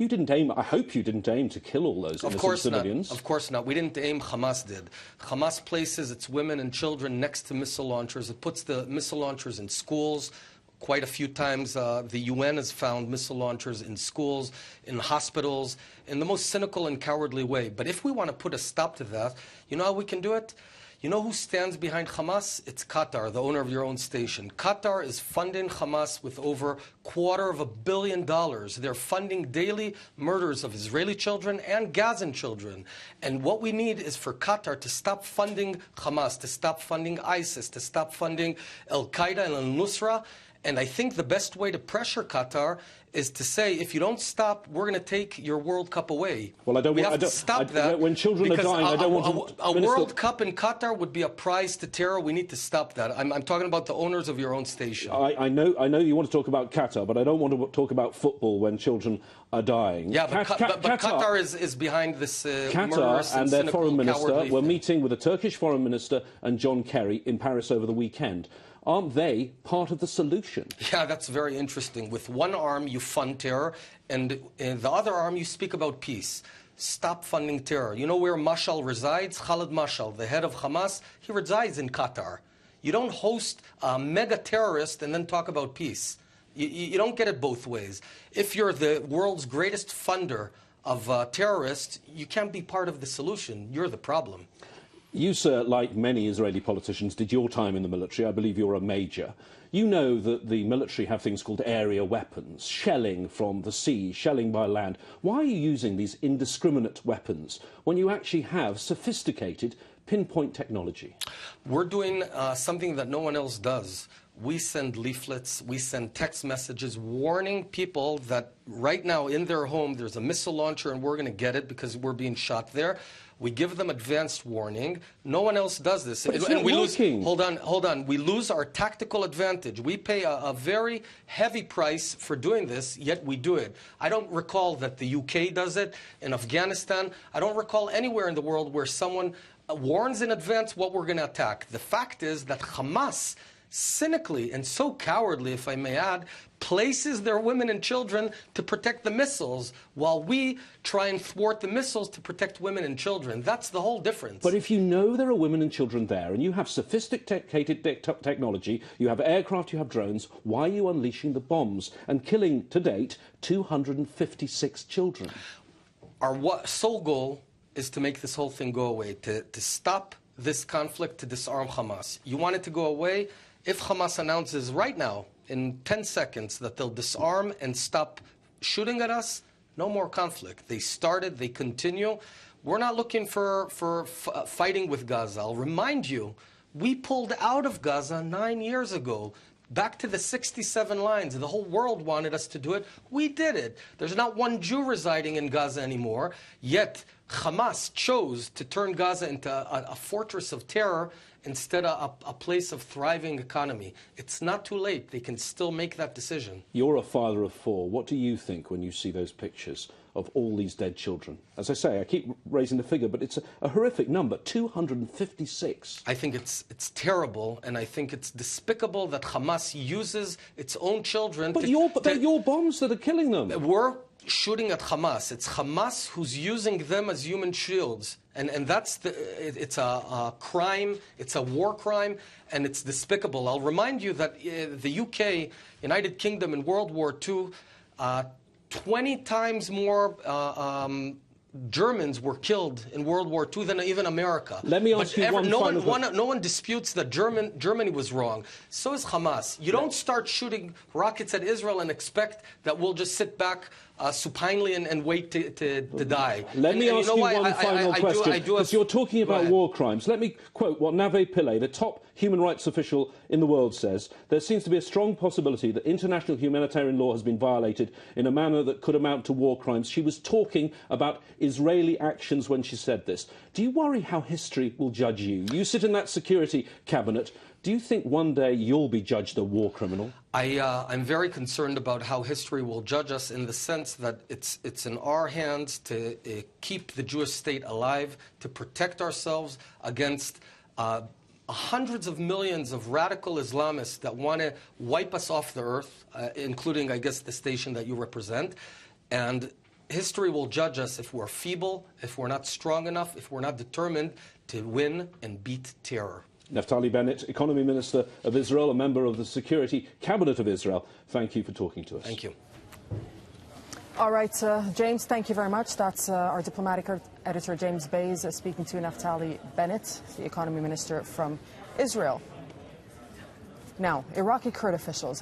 You didn't aim, I hope you didn't aim to kill all those innocent civilians. Of course not. We didn't aim, Hamas did. Hamas places its women and children next to missile launchers. It puts the missile launchers in schools. Quite a few times the UN has found missile launchers in schools, in hospitals, in the most cynical and cowardly way. But if we want to put a stop to that, you know how we can do it? You know who stands behind Hamas? It's Qatar, the owner of your own station. Qatar is funding Hamas with over $250 million. They're funding daily murders of Israeli children and Gazan children. And what we need is for Qatar to stop funding Hamas, to stop funding ISIS, to stop funding Al-Qaeda and Al-Nusra. And I think the best way to pressure Qatar is to say, if you don't stop, we're going to take your World Cup away. Well, we have to stop that. When children are dying, I don't want to... A World Cup in Qatar would be a prize to terror. We need to stop that. I'm talking about the owners of your own station. I know you want to talk about Qatar, but I don't want to talk about football when children are dying. Yeah, but Qatar is behind this Qatar and their foreign minister were meeting with the Turkish foreign minister and John Kerry in Paris over the weekend. Aren't they part of the solution? Yeah, that's very interesting. With one arm, you fund terror, and in the other arm, you speak about peace. Stop funding terror. You know where Mashal resides? Khalid Mashal, the head of Hamas, he resides in Qatar. You don't host a mega terrorist and then talk about peace. You don't get it both ways. If you're the world's greatest funder of terrorists, you can't be part of the solution. You're the problem. You, sir, like many Israeli politicians, did your time in the military. I believe you're a major. You know that the military have things called area weapons, shelling from the sea, shelling by land. Why are you using these indiscriminate weapons when you actually have sophisticated pinpoint technology? We're doing something that no one else does. We send leaflets, we send text messages warning people that right now in their home there's a missile launcher and we're going to get it because we're being shot there. We give them advanced warning. No one else does this. But it's not working. Hold on. We lose our tactical advantage. We pay a very heavy price for doing this, yet we do it. I don't recall that the UK does it in Afghanistan. I don't recall anywhere in the world where someone warns in advance what we're going to attack. The fact is that Hamas, cynically and so cowardly, if I may add, places their women and children to protect the missiles while we try and thwart the missiles to protect women and children. That's the whole difference. But if you know there are women and children there and you have sophisticated technology, you have aircraft, you have drones, why are you unleashing the bombs and killing, to date, 256 children? Our sole goal is to make this whole thing go away, to stop this conflict, to disarm Hamas. You want it to go away? If Hamas announces right now, in 10 seconds, that they'll disarm and stop shooting at us, no more conflict. They started, they continue. We're not looking for fighting with Gaza. I'll remind you, we pulled out of Gaza 9 years ago. Back to the 67 lines. The whole world wanted us to do it. We did it. There's not one Jew residing in Gaza anymore. Yet Hamas chose to turn Gaza into a fortress of terror instead of a place of thriving economy. It's not too late. They can still make that decision. You're a father of 4. What do you think when you see those pictures of all these dead children? As I say, I keep raising the figure, but it's a horrific number, 256. I think it's terrible, and I think it's despicable that Hamas uses its own children. But they're your bombs that are killing them. We're shooting at Hamas. It's Hamas who's using them as human shields. And that's it's a crime, it's a war crime, and it's despicable. I'll remind you that the UK, United Kingdom, in World War II, 20 times more Germans were killed in World War II than even America. Let me ask you one final question. No one disputes that Germany was wrong. So is Hamas. You don't start shooting rockets at Israel and expect that we'll just sit back supinely and wait to die. Let me ask you one final question, because you're talking about war crimes. Let me quote what Navé Pillay, the top human rights official in the world, says. There seems to be a strong possibility that international humanitarian law has been violated in a manner that could amount to war crimes. She was talking about Israeli actions when she said this. Do you worry how history will judge you? You sit in that security cabinet. Do you think one day you'll be judged a war criminal? I'm very concerned about how history will judge us, in the sense that it's in our hands to keep the Jewish state alive, to protect ourselves against hundreds of millions of radical Islamists that want to wipe us off the earth, including, I guess, the station that you represent. And history will judge us if we're feeble, if we're not strong enough, if we're not determined to win and beat terror. Naftali Bennett, Economy Minister of Israel, a member of the Security Cabinet of Israel. Thank you for talking to us. Thank you. All right, James, thank you very much. That's our diplomatic editor, James Bays, speaking to Naftali Bennett, the Economy Minister from Israel. Now, Iraqi Kurd officials have